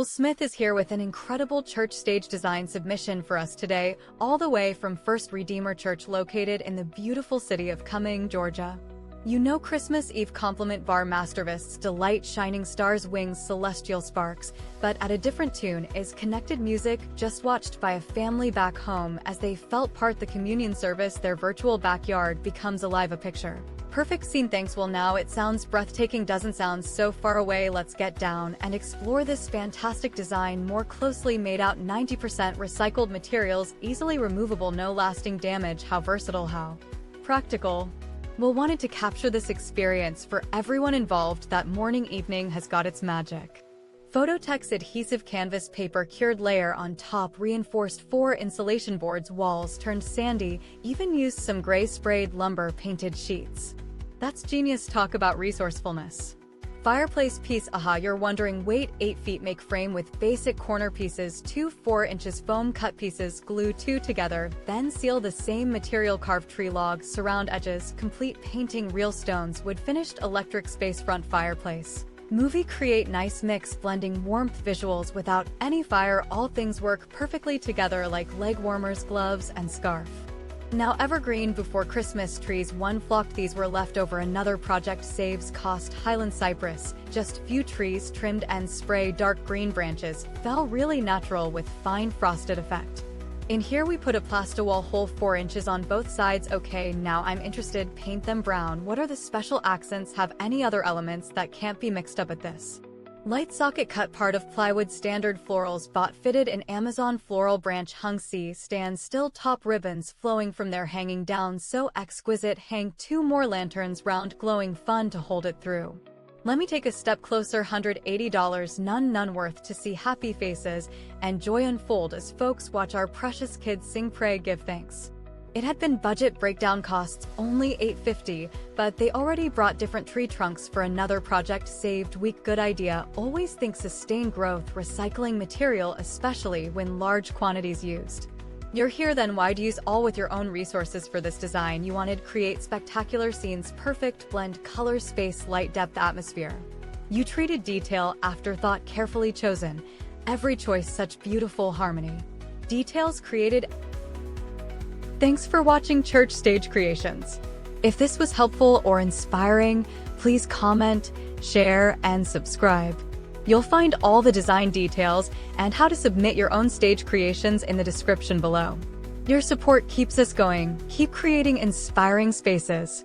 Well, Smith is here with an incredible church stage design submission for us today, all the way from First Redeemer Church located in the beautiful city of Cumming, Georgia. You know Christmas Eve compliment var mastervists delight shining stars wings celestial sparks, but at a different tune is connected music just watched by a family back home as they felt part the communion service their virtual backyard becomes alive a picture. Perfect scene thanks. Well, now it sounds breathtaking, doesn't sound so far away. Let's get down and explore this fantastic design more closely. Made out 90% recycled materials, easily removable, no lasting damage. How versatile, how practical. We'll wanted to capture this experience for everyone involved. That morning evening has got its magic. PhotoTex adhesive canvas paper cured layer on top, reinforced 4 insulation boards, walls turned sandy, even used some gray sprayed lumber painted sheets. That's genius. Talk about resourcefulness. Fireplace piece. Aha, you're wondering. Wait, 8 feet make frame with basic corner pieces, 2 4-inch foam cut pieces, glue 2 together, then seal the same material. Carved tree log, surround edges, complete painting, real stones, wood finished electric space front fireplace. Movie create nice mix, blending warmth visuals without any fire. All things work perfectly together like leg warmers, gloves, and scarf. Now evergreen before Christmas trees. 1 flocked. These were left over. Another project saves cost. Highland cypress, just few trees trimmed and spray. Dark green branches fell really natural with fine frosted effect. In here we put a plastawall hole 4 inches on both sides. Okay, now I'm interested. Paint them brown. What are the special accents? Have any other elements that can't be mixed up at this? Light socket cut part of plywood, standard florals bought, fitted in Amazon. Floral branch hung C stand still, top ribbons flowing from there hanging down, so exquisite. Hang 2 more lanterns, round glowing, fun to hold it through. Let me take a step closer. $180, none worth to see happy faces and joy unfold as folks watch our precious kids sing, pray, give thanks. It had been budget breakdown costs only $850, but they already brought different tree trunks for another project saved week. Good idea. Always think sustained growth, recycling material, especially when large quantities used. You're here then. Why do use all with your own resources for this design? You wanted create spectacular scenes, perfect blend, color, space, light, depth, atmosphere. You treated detail, afterthought, carefully chosen. Every choice such beautiful harmony. Details created. Thanks for watching Church Stage Creations. If this was helpful or inspiring, please comment, share, and subscribe. You'll find all the design details and how to submit your own stage creations in the description below. Your support keeps us going. Keep creating inspiring spaces.